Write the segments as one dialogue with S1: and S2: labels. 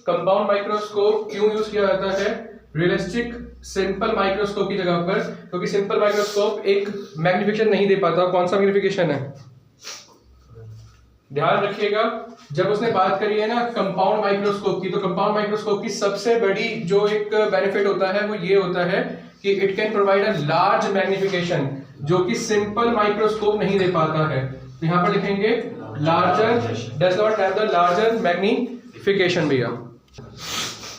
S1: Compound microscope क्यों use किया जाता है रियलिस्टिक सिंपल माइक्रोस्कोप की जगह पर? क्योंकि सिंपल माइक्रोस्कोप एक मैग्निफिकेशन नहीं दे पाता। कौन सा मैग्निफिकेशन है? ध्यान रखिएगा, जब उसने बात करी है ना कंपाउंड माइक्रोस्कोप की, तो कंपाउंड माइक्रोस्कोप की सबसे बड़ी जो एक बेनिफिट होता है वो ये होता है कि it can provide a large magnification, जो कि सिंपल माइक्रोस्कोप नहीं दे पाता है। तो यहां पर लिखेंगे larger does not have the larger magnification. भैया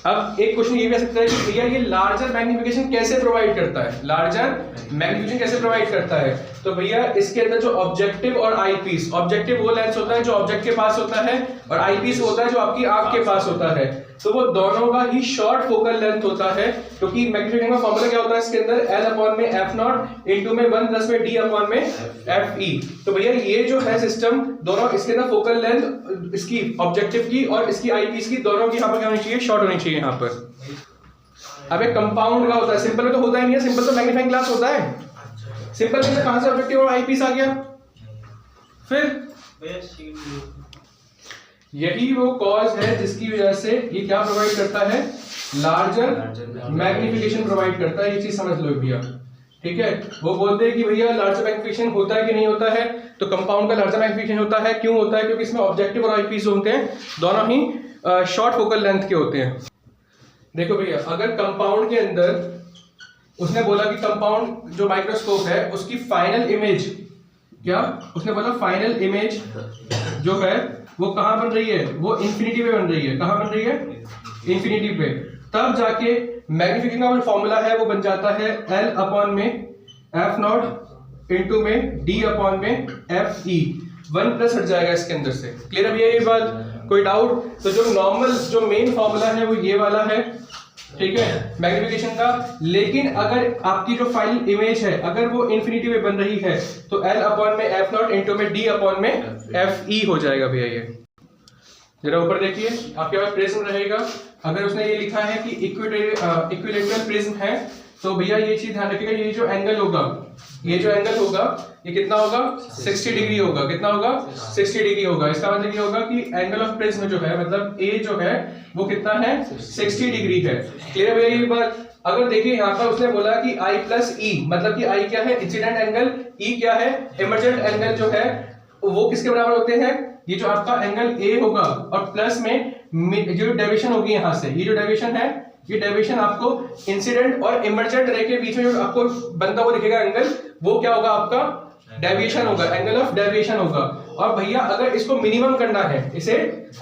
S1: अब एक क्वेश्चन ये भी आ सकता है कि भैया ये लार्जर मैग्निफिकेशन कैसे प्रोवाइड करता है? लार्जर मैग्निफिकेशन कैसे प्रोवाइड करता है? तो भैया इसके अंदर जो ऑब्जेक्टिव और आईपीस, ऑब्जेक्टिव वो लेंस होता है जो ऑब्जेक्ट के पास होता है, और आईपीस होता है जो आपकी आंख के पास होता है। तो वो दोनों का ही शॉर्ट फोकल लेंथ होता है, क्योंकि मैग्निफिकेशन का फॉर्मूला क्या होता है इसके अंदर? L अपॉन में f नॉट इंटू में 1 प्लस में d अपॉन में fe। तो भैया ये जो है सिस्टम, दोनों इसके अंदर फोकल लेंथ इसकी ऑब्जेक्टिव की और इसकी आईपीस की, दोनों की यहाँ पर क्या होनी चाहिए? शॉर्ट होनी चाहिए यहाँ पर। अब एक कंपाउंड का होता है, सिंपल में तो होता ही नहीं है, सिंपल तो मैग्नीफाइंग ग्लास होता है। सिंपल में कहां से ऑब्जेक्टिव और आईपीस आ गया? फिर यही वो कॉज है जिसकी वजह से ये क्या प्रोवाइड करता है? लार्जर मैग्निफिकेशन प्रोवाइड करता है। ये चीज समझ लो भैया, ठीक है। वो बोलते हैं कि भैया लार्जर मैग्निफिकेशन होता है कि नहीं होता है? तो कंपाउंड का लार्जर मैग्निफिकेशन होता है। क्यों होता है? क्योंकि इसमें ऑब्जेक्टिव और आईपीस होते हैं, दोनों ही शॉर्ट फोकल लेंथ के होते हैं। देखो भैया, अगर कंपाउंड के अंदर उसने बोला कि कंपाउंड जो माइक्रोस्कोप है उसकी फाइनल इमेज, क्या उसने बोला? फाइनल इमेज जो है वो कहां बन रही है? वो इंफिनिटी पे बन रही है। कहां बन रही है? इंफिनिटी पे। तब जाके मैग्निफिकेशन का जो फॉर्मूला है वो बन जाता है L अपॉन में f नॉट इंटू में d अपॉन में fe। 1 प्लस हट जाएगा इसके अंदर से। क्लियर है भैया ये बात? कोई डाउट? तो जो नॉर्मल जो मेन फॉर्मूला है वो ये वाला है, ठीक है, मैग्निफिकेशन का। लेकिन अगर आपकी जो फाइनल इमेज है अगर वो इंफिनिटी में बन रही है तो L अपॉन में f नॉट इंटू में d अपॉन में fe हो जाएगा भैया। ये जरा ऊपर देखिए, आपके पास प्रिज्म रहेगा। अगर उसने ये लिखा है कि इक्विलेटरल प्रिज्म है, तो भैया ये चीज ध्यान रखिएगा, ये जो एंगल होगा, ये जो एंगल होगा ये कितना होगा? 60 डिग्री होगा। कितना होगा? 60 डिग्री होगा। इसका मतलब ये होगा कि एंगल ऑफ प्रिज्म जो है, मतलब ए जो है वो कितना है? 60 डिग्री है। क्लियर है भैया ये बात? अगर देखिए यहाँ पर उसने बोला कि I प्लस ई, मतलब कि I क्या है? इंसिडेंट एंगल, E क्या है? इमर्जेंट एंगल जो है वो किसके बराबर होते हैं? ये जो आपका एंगल A होगा और प्लस में जो डेविएशन होगी यहाँ से, ये जो डेविएशन है, ये डेविएशन आपको इंसिडेंट और इमर्जेंट रे के बीच में जो आपको बनता हुआ दिखेगा एंगल, वो क्या होगा? आपका डेविएशन होगा, एंगल ऑफ डेविएशन होगा। और भैया अगर इसको मिनिमम करना है, इसे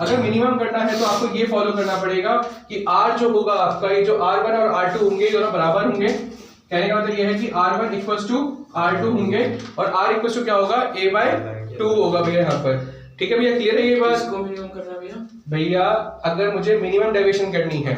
S1: अगर मिनिमम करना है तो आपको ये फॉलो करना पड़ेगा कि R जो होगा आपका, ये जो R1 और R2 होंगे दोनों बराबर होंगे। कहने का मतलब ये है कि R1 इक्वल्स टू R2 होंगे और R इक्वल्स टू क्या होगा? A/2 होगा भैया यहाँ पर। ठीक है भैया, क्लियर है ये बात?
S2: इसको मिनिमम करना भैया,
S1: भैया अगर मुझे मिनिमम डेविएशन करनी है,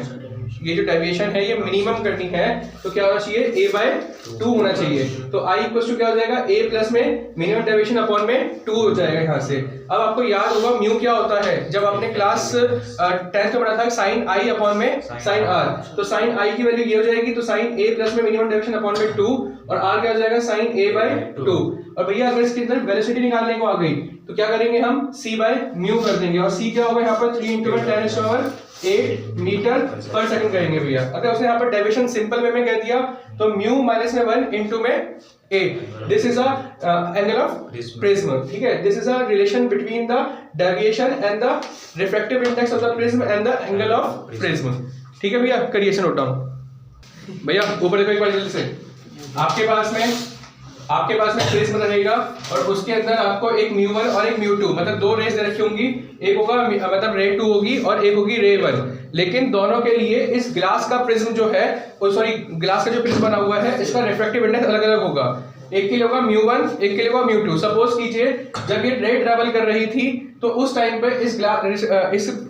S1: ये जो डेविएशन है ये मिनिमम करनी है, तो क्या होना चाहिए? A/2 होना चाहिए। तो I इक्वल्स टू क्या हो जाएगा? A प्लस में मिनिमम डेविएशन अपॉन में 2 हो जाएगा यहाँ से। अब आपको याद होगा म्यू क्या होता है, जब आपने क्लास 10th में पढ़ा था साइन I अपॉन में साइन R। तो साइन I की वैल्यू ये हो जाएगी, तो साइन A प्लस में मिनिमम डेविएशन अपॉन में 2 और R क्या हो जाएगा? Sign A/2। और भैया अगर इसके अंदर वेलोसिटी निकालने को आ गई तो क्या करेंगे हम? C/μ कर देंगे। और C क्या होगा यहाँ पर? 3 × 10⁸ मीटर पर सेकंड करेंगे भैया। अगर उसने यहाँ पर डेविएशन सिंपल वे में कह दिया तो म्यू माइनस में 1 इंटू में a, this is a angle of prism. ठीक है, this is a relation between the deviation and the refractive index of the prism and the angle of prism. ठीक है भैया, करिए इसे नोट डाउन। भैया ऊपर देखो एक बार जल्दी से, आपके पास में प्रिज्म रहेगा और उसके अंदर आपको एक μ1 और एक μ2, मतलब दो रेज दे रखी होंगी। एक होगा मतलब रे 2 होगी और एक होगी रे 1। लेकिन दोनों के लिए इस ग्लास का प्रिज्म जो है, ग्लास का जो प्रिज्म बना हुआ है इसका रिफ्रैक्टिव इंडेक्स अलग अलग होगा। एक के लिए होगा μ1, एक के लिए होगा μ2। सपोज कीजिए जब ये रे ट्रैवल कर रही थी तो उस टाइम पे इस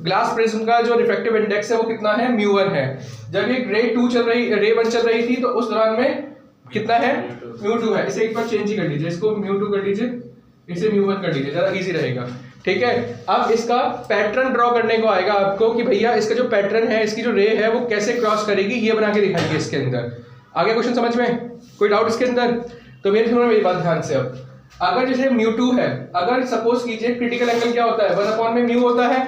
S1: ग्लास प्रिज्म का जो रिफ्रैक्टिव इंडेक्स है वो कितना है? μ1 है। जब ये रे 1 चल रही थी तो उस दौरान में कितना है? μ2 है। इसे एक बार चेंज ही कर लीजिए, इसको μ2 कर लीजिए, इसे μ1 कर लीजिए, ज्यादा इजी रहेगा। ठीक है, अब इसका पैटर्न ड्रॉ करने को आएगा आपको कि भैया इसका जो पैटर्न है, इसकी जो रे है वो कैसे क्रॉस करेगी, ये बना के दिखाएंगे इसके अंदर। आगे क्वेश्चन समझ में? कोई डाउट इसके अंदर? तो मेरी सुनो मेरी बात ध्यान से। अब अगर जैसे μ2 है, अगर सपोज कीजिए क्रिटिकल एंगल क्या होता है 1/μ होता है।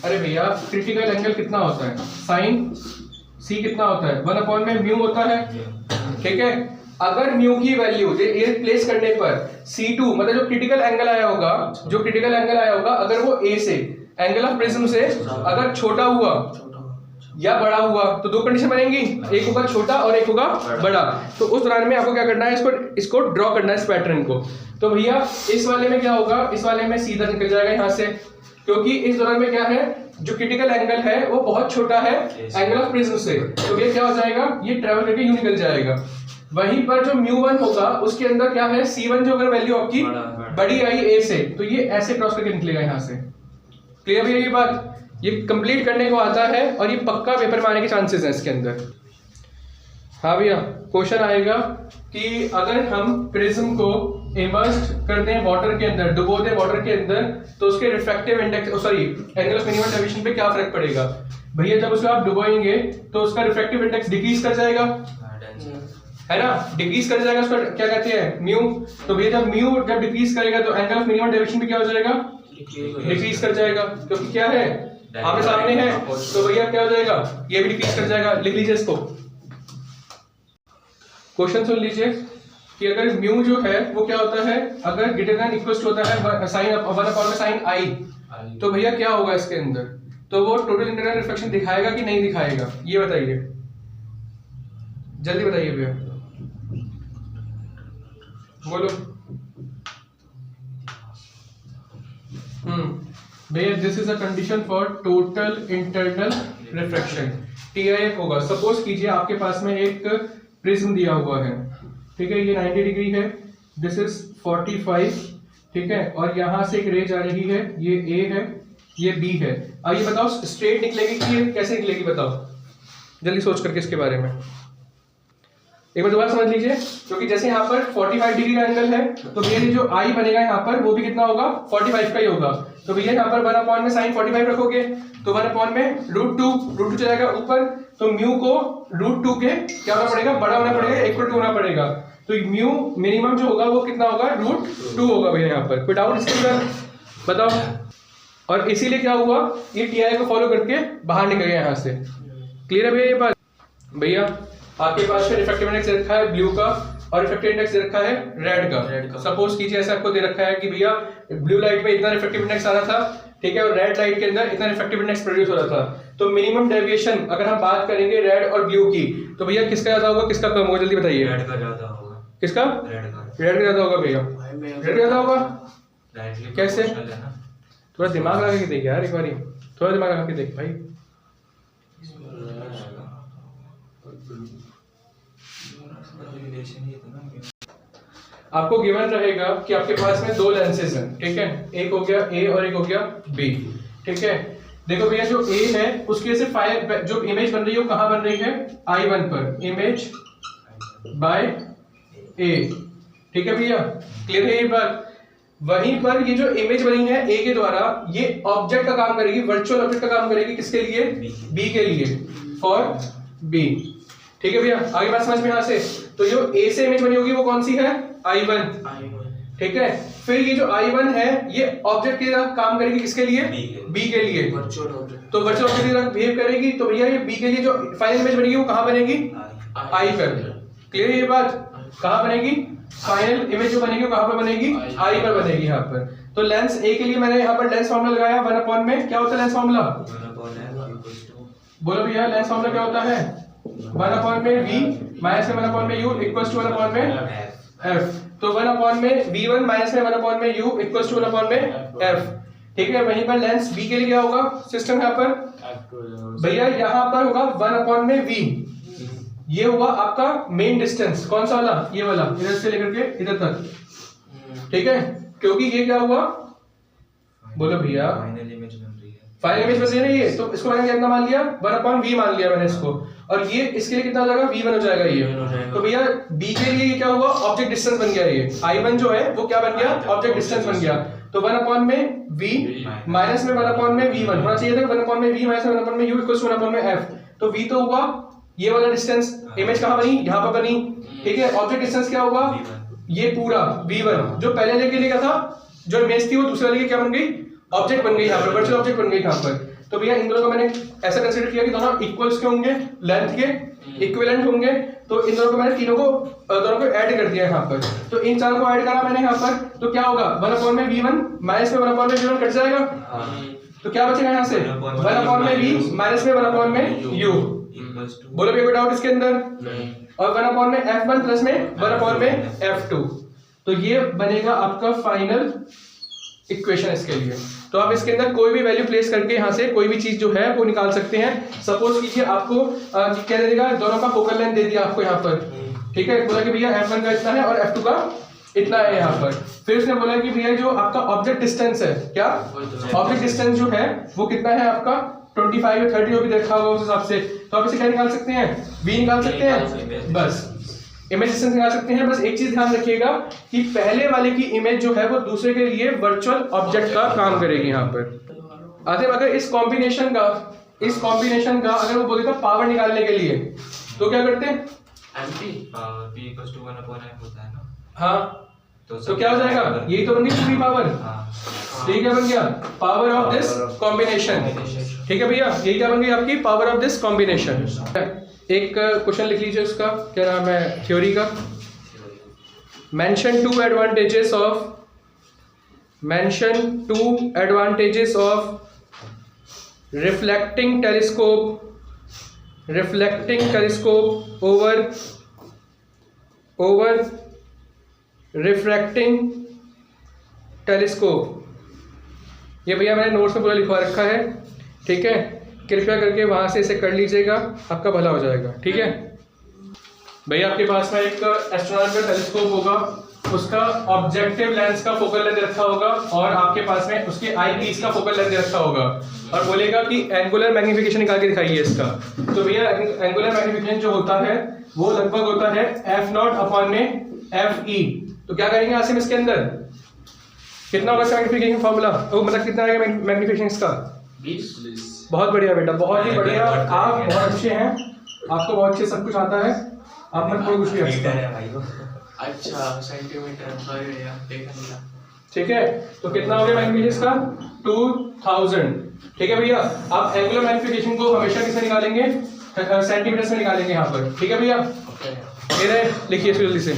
S1: अरे भैया क्रिटिकल एंगल कितना होता है साइन c कितना होता है 1/μ होता है, ठीक है। अगर μ की वैल्यू ये प्लेस करने पर c2 मतलब जो क्रिटिकल एंगल आया होगा, जो क्रिटिकल एंगल आया होगा अगर वो a से एंगल ऑफ प्रिज्म से अगर छोटा हुआ या बड़ा हुआ तो दो कंडीशन बनेंगी, एक होगा छोटा और एक होगा बड़ा। तो उस दौरान में आपको क्या करना है, इसको ड्रॉ करना है इस पैटर्न को। तो भैया इस वाले में क्या होगा, इस वाले में सीधा निकल जाएगा यहाँ से, क्योंकि इस दौरान में क्या है जो क्रिटिकल एंगल है वो बहुत छोटा है एंगल ऑफ प्रिज्म से, तो ये क्या हो जाएगा, ये ट्रेवल करके यूं निकल जाएगा। वहीं पर जो μ1 होगा उसके अंदर क्या है c1 जो अगर वैल्यू आपकी बड़ी आई a से, तो ये ऐसे क्रॉस करके निकलेगा यहाँ से। क्लियर भैया ये बात, ये कंप्लीट करने को आता है और ये पक्का पेपर में आने के चांसेस हैं इसके अंदर। हाँ भैया क्वेश्चन आएगा कि अगर हम प्रिज्म को इमर्स्ड कर दें वाटर के अंदर, डुबो दें वाटर के अंदर, तो उसके refractive index sorry angle of minimum deviation पे क्या फर्क पड़ेगा। भैया जब उसको आप डुबोएंगे तो उसका रिफ्रैक्टिव इंडेक्स डिक्रीज कर जाएगा, है ना, डिक्रीज कर जाएगा, उसका क्या कहते हैं म्यू। तो भैया जब म्यू जब डिक्रीज करेगा तो एंगल ऑफ मिनिमम डेविएशन पे क्या हो जाएगा, डिक्रीज कर जाएगा, क्योंकि क्या है आमने सामने है। तो भैया क्या हो जाएगा, ये भी डिक्रीज कर जाएगा। लिख लीजिए इसको, क्वेश्चन सुन लीजिए कि अगर म्यू जो है वो क्या होता है, अगर ग्रेटर देन इक्वल होता है साइन 1 साइन आई, तो भैया क्या होगा इसके अंदर, तो वो टोटल इंटरनल रिफ्लेक्शन दिखाएगा कि नहीं दिखाएगा, ये बताइए, जल्दी बताइए भैया, बोलो। भैया this is a condition for total internal refraction, TIF होगा। सपोज कीजिए आपके पास में एक प्रिज्म दिया हुआ है, ठीक है, ये 90 डिग्री है, दिस इज 45, ठीक है, और यहां से एक रे जा रही है, ये A है, ये B है। अब ये बताओ स्ट्रेट निकलेगी कि ये कैसे निकलेगी, बताओ जल्दी सोच करके इसके बारे में एक बार दोबारा समझ लीजिए, क्योंकि जैसे यहाँ पर 45 डिग्री का एंगल है, तो भैया ये जो I बनेगा यहाँ पर वो भी कितना होगा 45 का ही होगा। तो भैया यहाँ पर 1 में साइन 45 रखोगे तो 1 में √2 चलेगा ऊपर, तो म्यू को √2 के क्या होना पड़ेगा, बड़ा होना पड़ेगा, इक्वल टू होना पड़ेगा। तो म्यू मिनिमम जो होगा वो कितना होगा, √2 होगा भैया यहाँ पर। कोई डाउट इसके अंदर बताओ। और इसीलिए क्या हुआ, ये TI को फॉलो करके बाहर निकल गया यहाँ से। क्लियर है भैया ये बात। भैया आपके पास रिफ्रैक्टिव इंडेक्स दे रखा है ब्लू का और रिफ्रैक्टिव इंडेक्स दे रखा है रेड का। सपोज कीजिए ऐसा आपको दे रखा है कि भैया ब्लू लाइट में इतना रिफ्रैक्टिव इंडेक्स आ रहा था, ठीक है, और रेड लाइट के अंदर इतना रिफ्रैक्टिव इंडेक्स प्रोड्यूस हो रहा था। तो मिनिमम डेविएशन अगर हम बात करेंगे रेड और ब्लू की, तो भैया किसका ज्यादा होगा किसका कम होगा, जल्दी बताइए।
S2: रेड का ज्यादा होगा।
S1: किसका, रेड का ज्यादा होगा भैया, रेड का ज्यादा होगा। कैसे, थोड़ा दिमाग लगा के देख यार, एक बारी थोड़ा दिमाग लगा के देख भाई। आपको गिवन रहेगा कि आपके पास में दो लेंसेज हैं, ठीक है, एक हो गया A और एक हो गया B, ठीक है। देखो भैया जो A है उसकी से जो इमेज बन रही है वो कहाँ बन रही है, I1 पर, इमेज बाय A, ठीक है भैया, क्लियर है ये बात। वहीं पर ये जो इमेज बनी है A के द्वारा, ये ऑब्जेक्ट का काम करेगी, वर्चुअल ऑब्जेक्ट का काम करेगी, किसके लिए, B के लिए, फॉर B, ठीक है भैया। आगे बात समझ में यहाँ से, तो जो A से इमेज बनी होगी वो कौन सी है, I1, ठीक है। फिर ये जो I1 है ये ऑब्जेक्ट की तरह काम करेगी, किसके लिए, B के लिए, वर्चुअल ऑब्जेक्ट। तो वर्चुअल ऑब्जेक्ट की तरह बिहेव करेगी, तो भैया ये B के लिए जो फाइनल इमेज बनेगी वो कहाँ बनेगी, I पर। क्लियर है ये बात, कहाँ बनेगी, फाइनल इमेज जो बनेगी वो कहाँ पर बनेगी, I पर बनेगी यहाँ पर। तो लेंस A के लिए मैंने यहाँ पर लेंस फॉर्मूला लगाया 1 में, क्या होता है लेंस फॉर्मूला, बोलो भैया लेंस फॉर्मूला क्या होता है, 1 में V माइनस में 1 में U इक्वल्स टू 1 में F। तो 1 में V1 माइनस में 1 में U इक्वल्स टू 1 में F, ठीक है। वहीं पर लेंस B के लिए क्या होगा सिस्टम यहाँ पर, भैया यहाँ पर होगा 1 में V, ये हुआ आपका मेन डिस्टेंस, कौन सा वाला, ये वाला, इधर से लेकर के इधर तक, ठीक है। क्योंकि ये क्या हुआ, बोलो भैया फाइनल इमेज बन रही है, ये तो इसको मैंने कितना मान लिया, 1/V मान लिया मैंने इसको, और ये इसके लिए कितना हो जाएगा, V1 हो जाएगा ये। तो भैया B के लिए ये क्या हुआ, ऑब्जेक्ट डिस्टेंस बन गया, ये I1 जो है वो क्या बन गया, ऑब्जेक्ट डिस्टेंस बन गया। तो 1 में V माइनस में 1 में V1 होना चाहिए था, 1 में V माइनस में 1 में U इक्वल्स टू 1 में F। तो V तो हुआ ये वाला डिस्टेंस, इमेज कहाँ बनी, यहाँ पर बनी, ठीक है। ऑब्जेक्ट डिस्टेंस क्या होगा, ये पूरा V1 जो पहले वाले के लिए क्या था, जो इमेज थी वो दूसरे वाले की क्या बन गई, ऑब्जेक्ट बन गई यहाँ पर, वर्चुअल ऑब्जेक्ट बन गई यहाँ पर। तो भैया इन दोनों को मैंने ऐसा कंसीडर किया कि दोनों इक्वल्स के होंगे, लेंथ के इक्विवेलेंट होंगे, तो इन दोनों को मैंने तीनों को ऐड कर दिया यहाँ पर। तो इन चारों को ऐड करा मैंने यहाँ पर, तो क्या होगा 1 में V1 माइनस में 1 में V1 कट जाएगा, तो क्या बचेगा यहाँ से 1 में V माइनस में 1 में U। बोलो कोई डाउट इसके अंदर? और 1 में F1 प्लस में 1 में F2, तो ये बनेगा आपका फाइनल इक्वेशन इसके लिए। तो आप इसके अंदर कोई भी वैल्यू प्लेस करके यहाँ से कोई भी चीज जो है वो निकाल सकते हैं। सपोज कीजिए आपको क्या दे देगा, दोनों का फोकल लेंथ दे दिया आपको यहाँ पर, ठीक है, बोला कि भैया F1 का इतना है और F2 का इतना है यहाँ पर। फिर उसने बोला कि भैया जो आपका ऑब्जेक्ट डिस्टेंस है, क्या ऑब्जेक्ट डिस्टेंस जो है वो कितना है आपका 25 या 30 जो भी देखा होगा उस हिसाब से, तो आप इसे क्या निकाल सकते हैं, V निकाल सकते हैं, बस इमेज डिस्टेंस निकाल सकते हैं। बस एक चीज ध्यान रखिएगा कि पहले वाले की इमेज जो है वो दूसरे के लिए वर्चुअल ऑब्जेक्ट का काम करेगी यहाँ पर। आते अगर इस कॉम्बिनेशन का अगर वो बोलेगा पावर निकालने के लिए तो क्या करते हैं, हाँ तो क्या हो जाएगा, यही तो बन गई पूरी पावर, ठीक है, बन गया पावर ऑफ दिस कॉम्बिनेशन, ठीक है भैया, यही क्या बन गई आपकी पावर ऑफ दिस कॉम्बिनेशन। एक क्वेश्चन लिख लीजिए, उसका क्या नाम है, थ्योरी का। Mention two advantages of reflecting telescope over refracting telescope. ये भैया मैंने नोट्स में पूरा लिखवा रखा है, ठीक है, कृपया करके वहां से इसे कर लीजिएगा, आपका भला हो जाएगा, ठीक है भैया। आपके पास में एक एस्ट्रोनॉमिकल टेलीस्कोप होगा, उसका ऑब्जेक्टिव लेंस का फोकल लेंथ रखा होगा और आपके पास में उसके आई पीस का फोकल लेंथ रखा होगा और बोलेगा कि एंगुलर मैग्निफिकेशन निकाल के दिखाइए इसका। तो भैया एंगुलर मैग्निफिकेशन जो होता है वो लगभग होता है F0 अपॉन में FE। तो क्या करेंगे आसिम, इसके अंदर कितना होगा मैग्निफिकेशन फार्मूला, तो मतलब कितना आएगा मैग्निफिकेशन इसका 20। बहुत बढ़िया बेटा, बहुत ही बढ़िया, आप बहुत अच्छे हैं, आपको बहुत अच्छे सब कुछ आता है, आप मत कोई कुछ भी
S2: अच्छा सेंटीमीटर,
S1: ठीक है। तो कितना हो गया मैग्निफिकेशन का 2000, ठीक है भैया। आप एंगुलर मैग्निफिकेशन को हमेशा किससे निकालेंगे, सेंटीमीटर से निकालेंगे यहाँ पर, ठीक है भैया। लिखिए जल्दी से।